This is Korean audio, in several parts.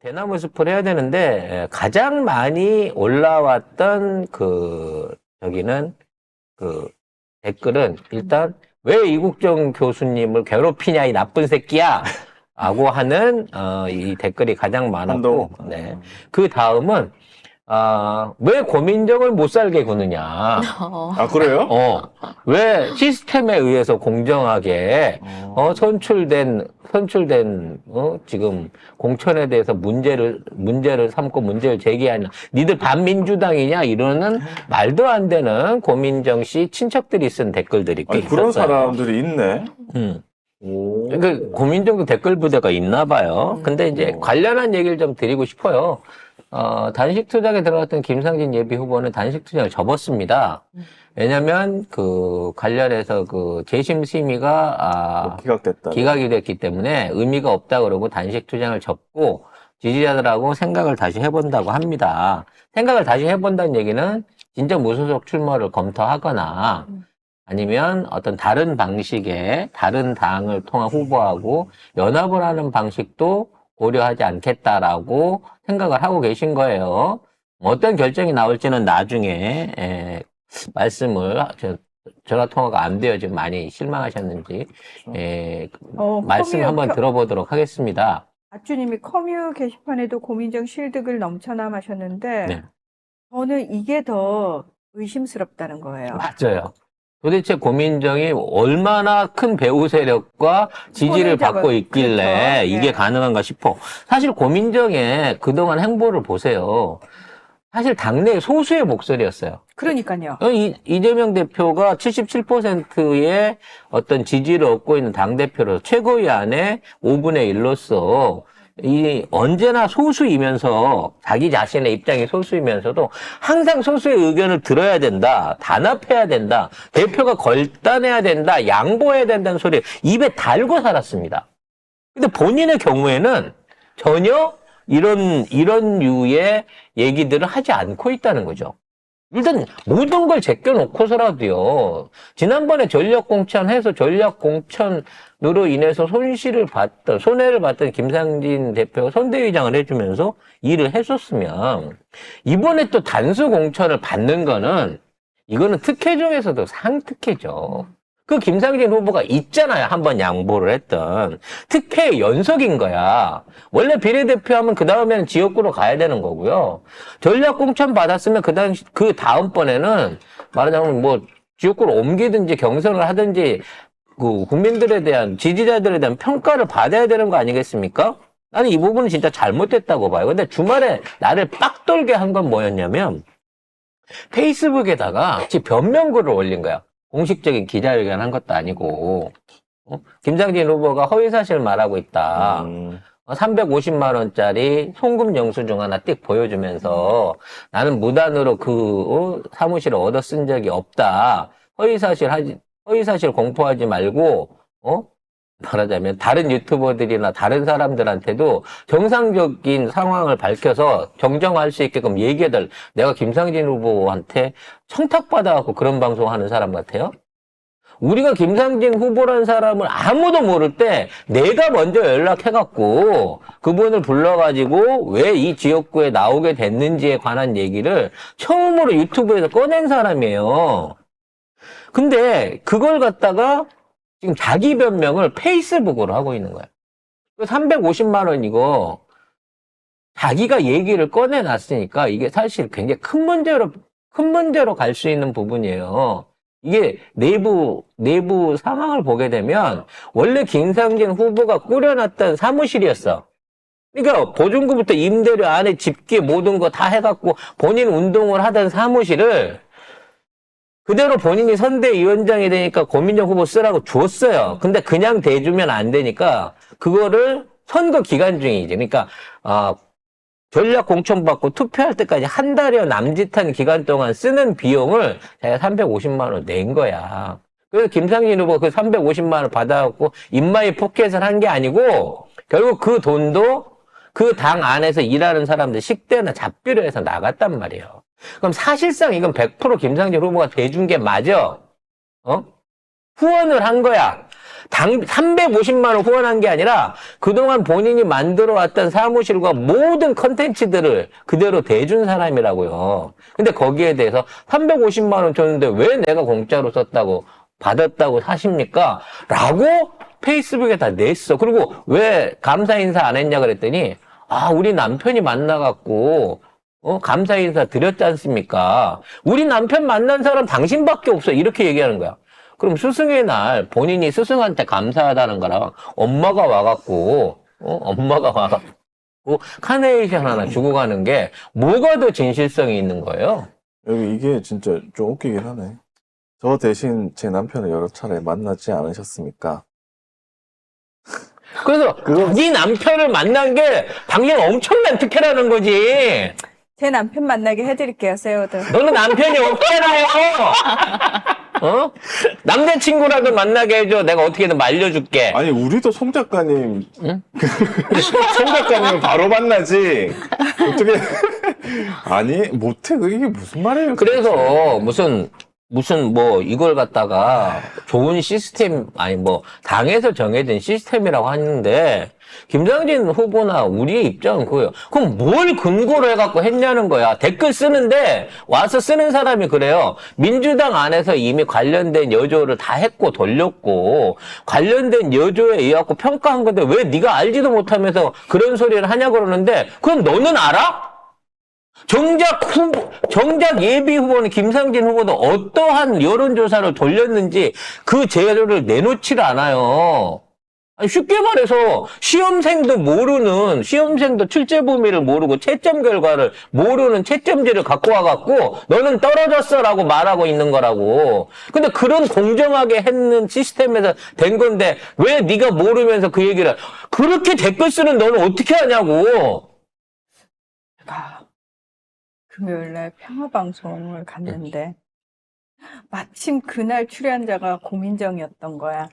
대나무 숲을 해야 되는데 가장 많이 올라왔던 저기는 댓글은 일단 왜 이국정 교수님을 괴롭히냐 이 나쁜 새끼야 라고 하는 이 댓글이 가장 많았고 네. 그 다음은 왜 고민정을 못 살게 구느냐. 아, 그래요? 왜 시스템에 의해서 공정하게, 선출된, 지금 공천에 대해서 문제를 삼고 문제를 제기하냐. 니들 반민주당이냐? 이러는 말도 안 되는 고민정 씨 친척들이 쓴 댓글들이 꽤 있었어요. 그런 사람들이 있네. 그러니까 고민정도 댓글 부대가 있나 봐요. 근데 이제 관련한 얘기를 좀 드리고 싶어요. 단식 투쟁에 들어갔던 김상진 예비 후보는 단식 투쟁을 접었습니다. 왜냐면 관련해서 재심 심의가 기각이 됐기 때문에 의미가 없다 그러고 단식 투쟁을 접고 지지자들하고 생각을 다시 해본다고 합니다. 생각을 다시 해본다는 얘기는 진짜 무소속 출마를 검토하거나 아니면 어떤 다른 방식의 다른 당을 통한 후보하고 연합을 하는 방식도 고려하지 않겠다라고 생각을 하고 계신 거예요. 어떤 결정이 나올지는 나중에 말씀을 전화 통화가 안 돼요. 지금 많이 실망하셨는지 말씀 한번 들어보도록 하겠습니다. 아쭈님이 커뮤 게시판에도 고민정 실득을 넘쳐남 하셨는데 네. 저는 이게 더 의심스럽다는 거예요. 맞아요. 도대체 고민정이 얼마나 큰 배후 세력과 지지를 받고 있길래 그렇죠. 이게 가능한가 싶어. 사실 고민정의 그동안 행보를 보세요. 사실 당내 소수의 목소리였어요. 그러니까요. 이재명 대표가 77%의 어떤 지지를 얻고 있는 당대표로 최고위 안에 5분의 1로서 언제나 소수이면서 자기 자신의 입장이 소수이면서도 항상 소수의 의견을 들어야 된다. 단합해야 된다. 대표가 결단해야 된다. 양보해야 된다는 소리 입에 달고 살았습니다. 근데 본인의 경우에는 전혀 이런 류의 얘기들을 하지 않고 있다는 거죠. 일단 모든 걸 제껴놓고서라도요. 지난번에 전략공천해서 전략공천으로 인해서 손해를 봤던 김상진 대표가 선대위장을 해주면서 일을 했었으면 이번에 또 단수 공천을 받는 거는 이거는 특혜 중에서도 상특혜죠. 그 김상진 후보가 있잖아요. 한번 양보를 했던. 특혜의 연속인 거야. 원래 비례대표 하면 그 다음에는 지역구로 가야 되는 거고요. 전략공천 받았으면 그 다음번에는 말하자면 지역구로 옮기든지 경선을 하든지 국민들에 대한, 지지자들에 대한 평가를 받아야 되는 거 아니겠습니까? 나는 이 부분은 진짜 잘못됐다고 봐요. 근데 주말에 나를 빡 돌게 한 건 뭐였냐면 페이스북에다가 변명글을 올린 거야. 공식적인 기자회견 한 것도 아니고, 김상진 후보가 허위사실 말하고 있다. 350만 원짜리 송금 영수증 하나 띡 보여주면서 나는 무단으로 사무실을 얻어 쓴 적이 없다. 허위사실 공포하지 말고, 말하자면 다른 유튜버들이나 다른 사람들한테도 정상적인 상황을 밝혀서 정정할 수 있게끔 얘기해달. 내가 김상진 후보한테 청탁받아갖고 그런 방송하는 사람 같아요? 우리가 김상진 후보라는 사람을 아무도 모를 때 내가 먼저 연락해갖고 그분을 불러가지고 왜 이 지역구에 나오게 됐는지에 관한 얘기를 처음으로 유튜브에서 꺼낸 사람이에요. 근데 그걸 갖다가 지금 자기 변명을 페이스북으로 하고 있는 거야. 350만 원 이거 자기가 얘기를 꺼내놨으니까 이게 사실 굉장히 큰 문제로 갈 수 있는 부분이에요. 이게 내부 상황을 보게 되면 원래 김상진 후보가 꾸려놨던 사무실이었어. 그러니까 보증금부터 임대료 안에 집기 모든 거 다 해갖고 본인 운동을 하던 사무실을 그대로 본인이 선대위원장이 되니까 고민정 후보 쓰라고 줬어요. 근데 그냥 대주면 안 되니까 그거를 선거 기간 중이지. 그러니까 전략 공천 받고 투표할 때까지 한 달여 남짓한 기간 동안 쓰는 비용을 자기가 350만 원 낸 거야. 그래서 김상진 후보 그 350만 원을 받아갖고 인마이 포켓을 한 게 아니고 결국 그 돈도 그 당 안에서 일하는 사람들 식대나 잡비로 해서 나갔단 말이에요. 그럼 사실상 이건 100% 김상진 후보가 대준 게 맞아. 후원을 한 거야. 당 350만 원 후원한 게 아니라 그동안 본인이 만들어 왔던 사무실과 모든 컨텐츠들을 그대로 대준 사람이라고요. 근데 거기에 대해서 350만 원 줬는데 왜 내가 공짜로 썼다고 받았다고 하십니까? 라고 페이스북에 다 냈어. 그리고 왜 감사 인사 안 했냐 그랬더니 우리 남편이 만나갖고 감사 인사 드렸지 않습니까? 우리 남편 만난 사람 당신밖에 없어. 이렇게 얘기하는 거야. 그럼 스승의 날 본인이 스승한테 감사하다는 거랑 엄마가 와갖고 카네이션 하나 주고 가는 게 뭐가 더 진실성이 있는 거예요? 여기 이게 진짜 좀 웃기긴 하네. 저 대신 제 남편을 여러 차례 만나지 않으셨습니까? 그래서 네 남편을 만난 게 당신 엄청난 특혜라는 거지. 제 남편 만나게 해드릴게요, 세워도. 너는 남편이 없잖아요. 남자친구라도 만나게 해줘. 내가 어떻게든 말려줄게. 아니, 우리도 송 작가님, 응? 송 작가님 바로 만나지. 어떻게, 아니, 못해. 이게 무슨 말이에요? 그래서 무슨 뭐 이걸 갖다가 좋은 시스템 당에서 정해진 시스템이라고 하는데 김상진 후보나 우리의 입장은 그거예요. 그럼 뭘 근거로 해갖고 했냐는 거야. 댓글 쓰는데 와서 쓰는 사람이 그래요. 민주당 안에서 이미 관련된 여조를 다 했고 돌렸고 관련된 여조에 의해갖고 평가한 건데 왜 네가 알지도 못하면서 그런 소리를 하냐 그러는데 그럼 너는 알아? 정작 예비 후보는 김상진 후보도 어떠한 여론조사를 돌렸는지 그 재료를 내놓지를 않아요. 아니, 쉽게 말해서 시험생도 출제 범위를 모르고 채점 결과를 모르는 채점지를 갖고 와갖고 너는 떨어졌어라고 말하고 있는 거라고. 근데 그런 공정하게 했는 시스템에서 된 건데 왜 네가 모르면서 그 얘기를 그렇게 댓글 쓰는 너는 어떻게 하냐고. 금요일날 평화방송을 갔는데 마침 그날 출연자가 고민정이었던 거야.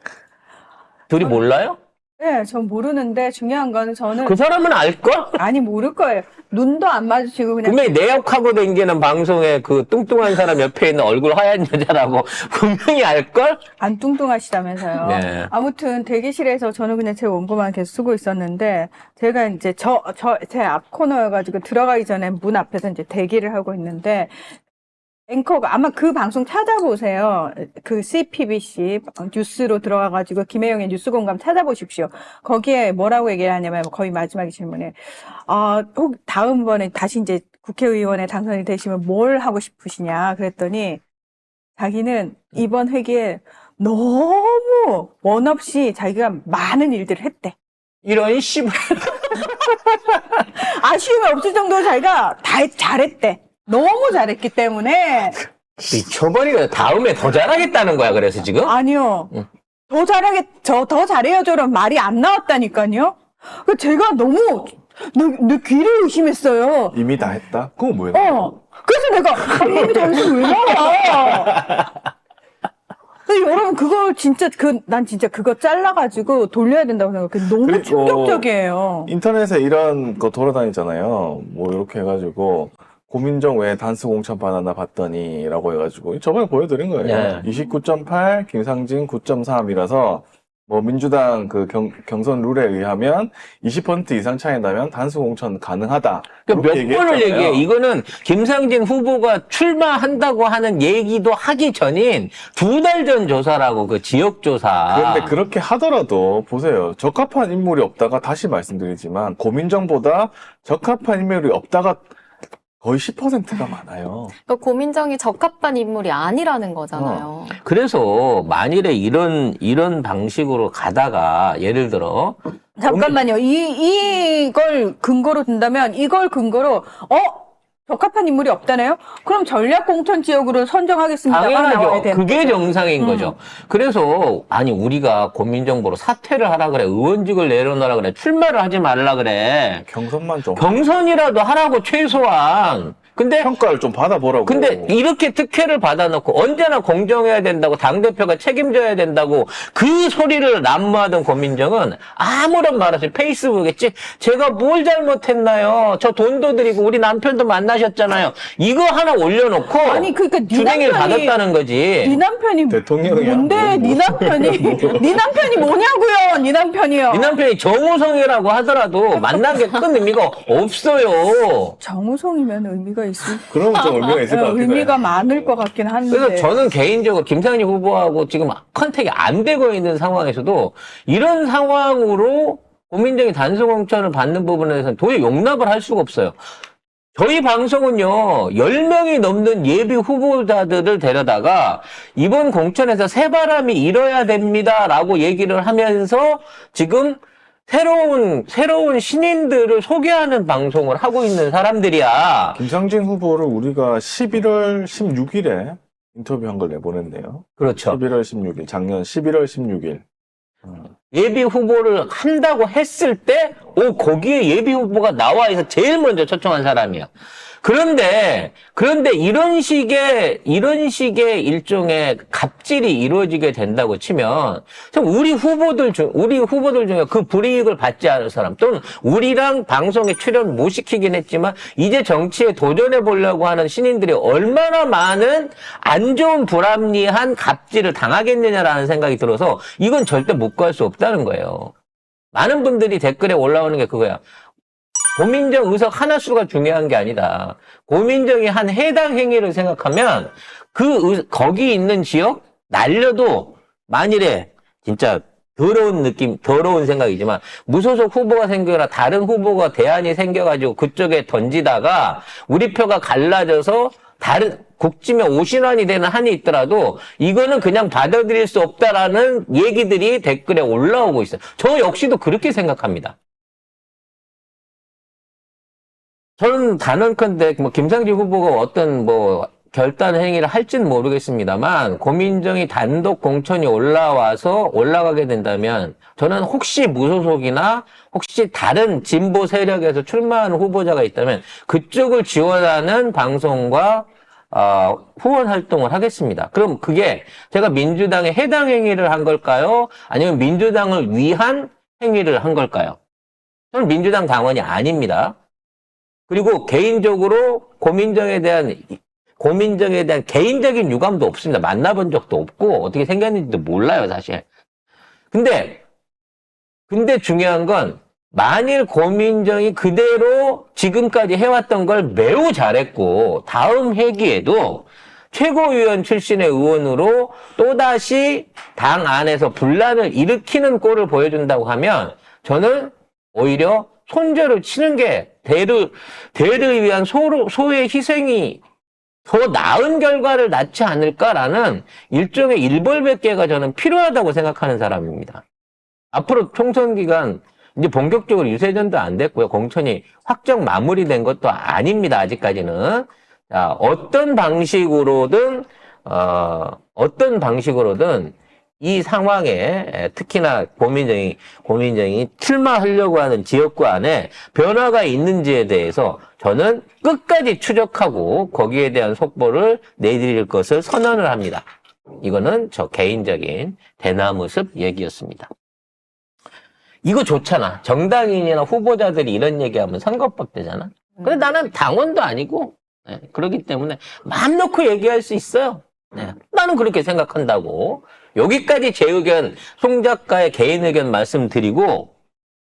둘이 몰라요? 네, 전 모르는데 중요한 거는 저는 그 사람은 알걸? 아니 모를 거예요. 눈도 안 마주치고 그냥 분명히 내역하고 댕기는 방송에 그 뚱뚱한 사람 옆에 있는 얼굴 하얀 여자라고 분명히 알걸? 안 뚱뚱하시다면서요. 네. 아무튼 대기실에서 저는 그냥 제 원고만 계속 쓰고 있었는데 제가 이제 제 앞 코너여가지고 들어가기 전에 문 앞에서 이제 대기를 하고 있는데 앵커가 아마 그 방송 찾아보세요. 그 CPBC 뉴스로 들어가가지고 김혜영의 뉴스공감 찾아보십시오. 거기에 뭐라고 얘기를 하냐면 거의 마지막 질문에 혹 다음번에 다시 이제 국회의원에 당선이 되시면 뭘 하고 싶으시냐 그랬더니 자기는 이번 회기에 너무 원 없이 자기가 많은 일들을 했대. 이런 씨발. 아쉬움이 없을 정도로 자기가 다 잘했대. 너무 잘했기 때문에. 미쳐버리겠다. 다음에 더 잘하겠다는 거야, 그래서 지금? 아니요. 응. 더 잘해야죠라는 말이 안 나왔다니까요. 제가 너무 내 귀를 의심했어요. 이미 다 했다? 그거 뭐야? 그래서 내가 이미 다 해서 왜 나와? 여러분 난 진짜 그거 잘라가지고 돌려야 된다고 생각해. 너무 그리고 충격적이에요. 인터넷에 이런 거 돌아다니잖아요. 뭐 이렇게 해가지고 고민정 왜 단수 공천 받았나 봤더니 라고 해가지고 저번에 보여드린 거예요. 네. 29.8, 김상진 9.3이라서 뭐 민주당 그 경선 룰에 의하면 20% 이상 차이 나면 단수 공천 가능하다. 몇 그렇게 번을 얘기했잖아요. 얘기해. 이거는 김상진 후보가 출마한다고 하는 얘기도 하기 전인 2달 전 조사라고 그 지역조사. 그런데 그렇게 하더라도 보세요. 적합한 인물이 없다가 다시 말씀드리지만 고민정보다 적합한 인물이 없다가 거의 10%가 많아요. 그러니까 고민정이 적합한 인물이 아니라는 거잖아요. 그래서 만일에 이런 방식으로 가다가 예를 들어 잠깐만요. 이걸 근거로 든다면 이걸 근거로 적합한 인물이 없다네요? 그럼 전략 공천 지역으로 선정하겠습니다가 나와야 당연하죠. 되는 그게 거죠. 정상인 거죠. 그래서 우리가 고민정보로 사퇴를 하라 그래. 의원직을 내려놓으라 그래. 출마를 하지 말라 그래. 경선만 좀. 경선이라도 하라고 최소한. 근데 평가를 좀 받아보라고. 근데 이렇게 특혜를 받아놓고 언제나 공정해야 된다고 당대표가 책임져야 된다고 그 소리를 난무하던 고민정은 아무런 말 없이 페이스북에 제가 뭘 잘못했나요? 저 돈도 드리고 우리 남편도 만나셨잖아요. 이거 하나 올려놓고 아니, 그러니까 네 준행을 남편이- 받았다는 거지. 네 남편이 대통령이야. 뭔데? 네 남편이 네 남편이 뭐냐고요? 네 남편이요. 이 남편이 정우성이라고 하더라도 만난 게 큰 의미가 없어요. 정우성이면 의미가 있을 그러면 좀 의미가 있을 것 같긴 해. 의미가 많을 것 같긴 한데. 그래서 저는 개인적으로 김상희 후보하고 지금 컨택이 안 되고 있는 상황에서도 이런 상황으로 고민정이 단수 공천을 받는 부분에 대해서는 도저히 용납을 할 수가 없어요. 저희 방송은요, 10명이 넘는 예비 후보자들을 데려다가 이번 공천에서 새바람이 일어야 됩니다라고 얘기를 하면서 지금 새로운 신인들을 소개하는 방송을 하고 있는 사람들이야. 김상진 후보를 우리가 11월 16일에 인터뷰한 걸 내보냈네요. 그렇죠. 11월 16일, 작년 11월 16일. 예비 후보를 한다고 했을 때, 거기에 예비 후보가 나와 있어 제일 먼저 초청한 사람이야. 그런데 이런 식의 일종의 갑질이 이루어지게 된다고 치면, 우리 후보들 중에 그 불이익을 받지 않을 사람, 또는 우리랑 방송에 출연 못 시키긴 했지만, 이제 정치에 도전해 보려고 하는 신인들이 얼마나 많은 안 좋은 불합리한 갑질을 당하겠느냐라는 생각이 들어서, 이건 절대 묵과할 수 없다는 거예요. 많은 분들이 댓글에 올라오는 게 그거야. 고민정 의석 하나 수가 중요한 게 아니다. 고민정이 한 해당 행위를 생각하면 거기 있는 지역 날려도 만일에 진짜 더러운 생각이지만 무소속 후보가 생겨나 다른 후보가 대안이 생겨가지고 그쪽에 던지다가 우리 표가 갈라져서 다른 국짐에 오신환이 되는 한이 있더라도 이거는 그냥 받아들일 수 없다라는 얘기들이 댓글에 올라오고 있어요. 저 역시도 그렇게 생각합니다. 저는 단언컨대 김상진 후보가 어떤 결단 행위를 할지는 모르겠습니다만 고민정이 단독 공천이 올라가게 된다면 저는 혹시 무소속이나 혹시 다른 진보 세력에서 출마하는 후보자가 있다면 그쪽을 지원하는 방송과 후원 활동을 하겠습니다. 그럼 그게 제가 민주당에 해당 행위를 한 걸까요? 아니면 민주당을 위한 행위를 한 걸까요? 저는 민주당 당원이 아닙니다. 그리고 개인적으로 고민정에 대한 개인적인 유감도 없습니다. 만나본 적도 없고 어떻게 생겼는지도 몰라요, 사실. 근데 중요한 건 만일 고민정이 그대로 지금까지 해왔던 걸 매우 잘했고 다음 회기에도 최고위원 출신의 의원으로 또다시 당 안에서 분란을 일으키는 꼴을 보여준다고 하면 저는 오히려 손절을 치는 게 대를 위한 소의 희생이 더 나은 결과를 낳지 않을까라는 일종의 일벌백계가 저는 필요하다고 생각하는 사람입니다. 앞으로 총선 기간 이제 본격적으로 유세전도 안 됐고요. 공천이 확정 마무리된 것도 아닙니다. 아직까지는. 자, 어떤 방식으로든 이 상황에 특히나 고민정이 출마하려고 하는 지역구 안에 변화가 있는지에 대해서 저는 끝까지 추적하고 거기에 대한 속보를 내드릴 것을 선언을 합니다. 이거는 저 개인적인 대나무숲 얘기였습니다. 이거 좋잖아. 정당인이나 후보자들이 이런 얘기하면 선거법 되잖아. 근데 나는 당원도 아니고 그렇기 때문에 마음 놓고 얘기할 수 있어요. 나는 그렇게 생각한다고. 여기까지 제 의견, 송 작가의 개인 의견 말씀드리고